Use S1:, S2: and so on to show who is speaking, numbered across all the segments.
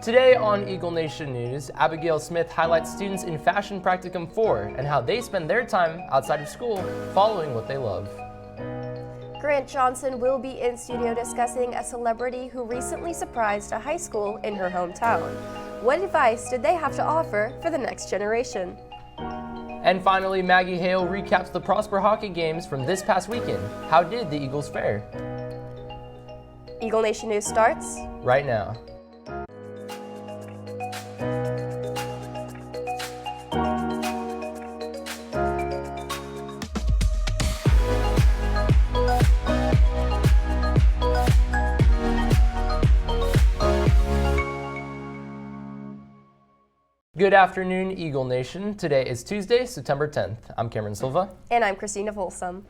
S1: Today on Eagle Nation News, Abigail Smith highlights students in Fashion Practicum 4 and how they spend their time outside of school following what they love.
S2: Grant Johnson will be in studio discussing a celebrity who recently surprised a high school in her hometown. What advice did they have to offer for the next generation?
S1: And finally, Maggie Hale recaps the Prosper hockey games from this past weekend. How did the Eagles fare?
S2: Eagle Nation News starts
S1: right now. Good afternoon, Eagle Nation. Today is Tuesday, September 10th. I'm Cameron Silva.
S2: And I'm Christina Folsom.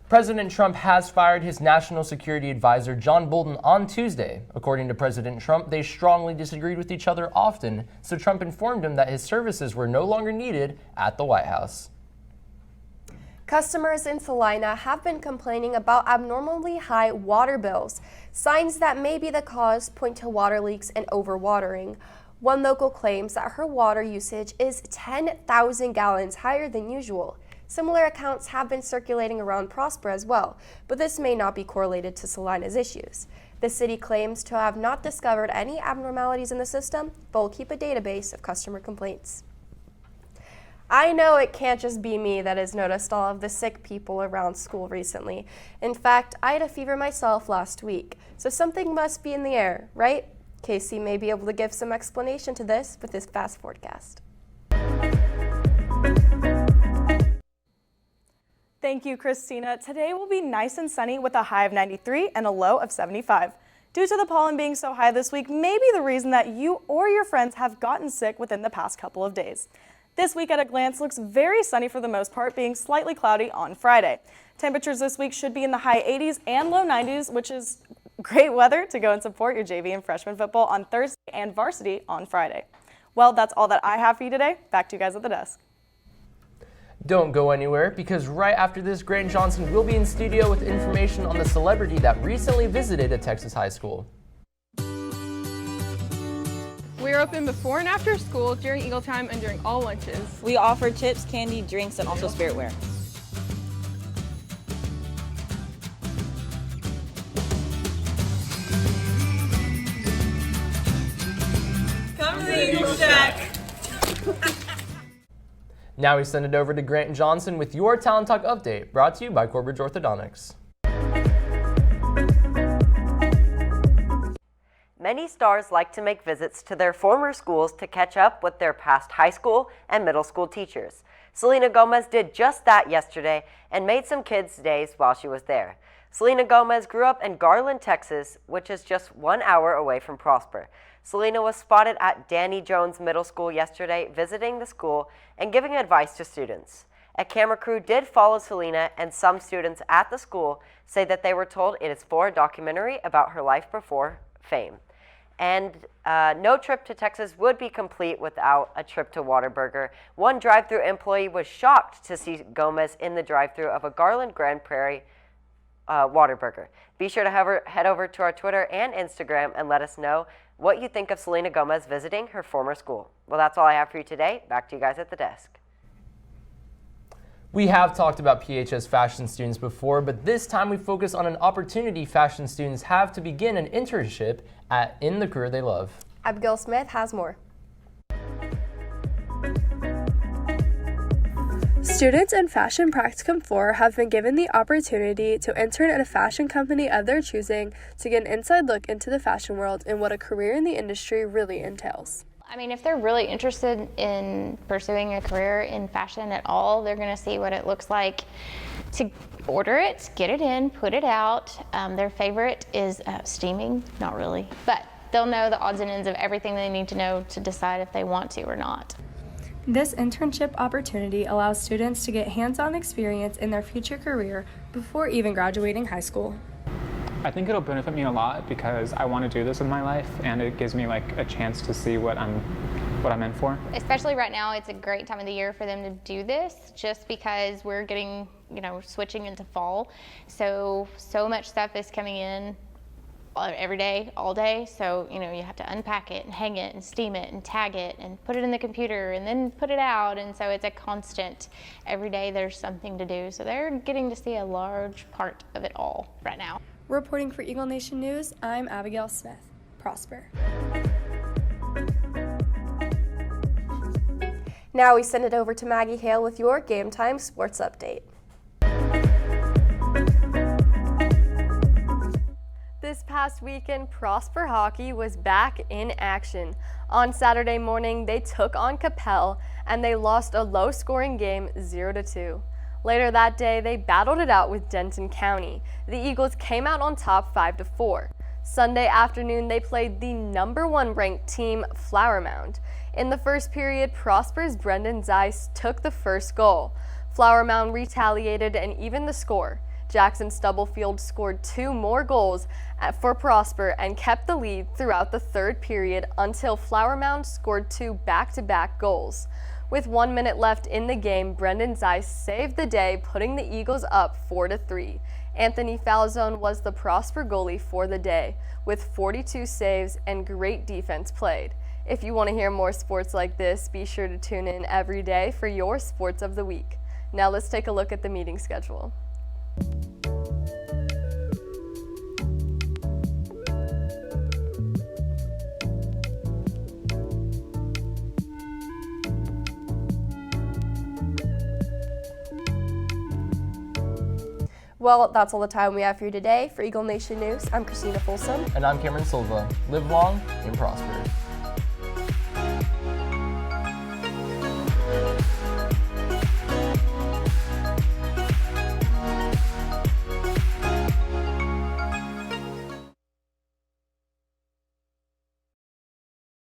S1: President Trump has fired his national security advisor, John Bolton, on Tuesday. According to President Trump, they strongly disagreed with each other often, so Trump informed him that his services were no longer needed at the White House.
S2: Customers in Salina have been complaining about abnormally high water bills. Signs that may be the cause point to water leaks and overwatering. One local claims that her water usage is 10,000 gallons higher than usual. Similar accounts have been circulating around Prosper as well, but this may not be correlated to Salina's issues. The city claims to have not discovered any abnormalities in the system, but will keep a database of customer complaints. I know it can't just be me that has noticed all of the sick people around school recently. In fact, I had a fever myself last week, so something must be in the air, right? Casey may be able to give some explanation to this with his fast forecast.
S3: Thank you, Christina. Today will be nice and sunny with a high of 93 and a low of 75. Due to the pollen being so high this week may be the reason that you or your friends have gotten sick within the past couple of days. This week at a glance looks very sunny for the most part, being slightly cloudy on Friday. Temperatures this week should be in the high 80s and low 90s, which is great weather to go and support your JV and freshman football on Thursday and varsity on Friday. Well, that's all that I have for you today. Back to you guys at the desk.
S1: Don't go anywhere, because right after this, Grant Johnson will be in studio with information on the celebrity that recently visited a Texas high school.
S4: We are open before and after school, during Eagle Time, and during all lunches.
S5: We offer chips, candy, drinks, and also spiritware.
S1: Now we send it over to Grant Johnson with your Talent Talk update, brought to you by Corbridge Orthodontics.
S6: Many stars like to make visits to their former schools to catch up with their past high school and middle school teachers. Selena Gomez did just that yesterday and made some kids' days while she was there. Selena Gomez grew up in Garland, Texas, which is just 1 hour away from Prosper. Selena was spotted at Danny Jones Middle School yesterday, visiting the school and giving advice to students. A camera crew did follow Selena, and some students at the school say that they were told it is for a documentary about her life before fame. And no trip to Texas would be complete without a trip to Whataburger. One drive-thru employee was shocked to see Gomez in the drive-thru of a Garland Grand Prairie Whataburger. Be sure to head over to our Twitter and Instagram and let us know what you think of Selena Gomez visiting her former school. Well, that's all I have for you today. Back to you guys at the desk.
S1: We have talked about PHS fashion students before, but this time we focus on an opportunity fashion students have to begin an internship in the career they love.
S2: Abigail Smith has more. Students in Fashion Practicum 4 have been given the opportunity to intern at a fashion company of their choosing to get an inside look into the fashion world and what a career in the industry really entails.
S7: I mean, if they're really interested in pursuing a career in fashion at all, they're going to see what it looks like to order it, get it in, put it out. Their favorite is steaming, not really, but they'll know the odds and ends of everything they need to know to decide if they want to or not.
S8: This internship opportunity allows students to get hands-on experience in their future career before even graduating high school.
S9: I think it'll benefit me a lot because I want to do this in my life, and it gives me like a chance to see what I'm in for.
S7: Especially right now, it's a great time of the year for them to do this, just because we're getting, switching into fall. So much stuff is coming in every day, all day. So, you have to unpack it and hang it and steam it and tag it and put it in the computer and then put it out. And so it's a constant, every day there's something to do. So they're getting to see a large part of it all right now.
S8: Reporting for Eagle Nation News, I'm Abigail Smith. Prosper.
S2: Now we send it over to Maggie Hale with your Game Time Sports Update. This past weekend, Prosper Hockey was back in action. On Saturday morning, they took on Capel and they lost a low-scoring game 0-2. Later that day, they battled it out with Denton County. The Eagles came out on top 5-4. Sunday afternoon, they played the #1 ranked team, Flower Mound. In the first period, Prosper's Brendan Zeiss took the first goal. Flower Mound retaliated and evened the score. Jackson Stubblefield scored 2 more goals for Prosper and kept the lead throughout the third period until Flower Mound scored 2 back-to-back goals. With 1 minute left in the game, Brendan Zeiss saved the day, putting the Eagles up 4-3. Anthony Falzone was the Prosper goalie for the day, with 42 saves and great defense played. If you want to hear more sports like this, be sure to tune in every day for your Sports of the Week. Now let's take a look at the meeting schedule. Well, that's all the time we have for you today. For Eagle Nation News, I'm Christina Folsom.
S1: And I'm Cameron Silva. Live long and prosper.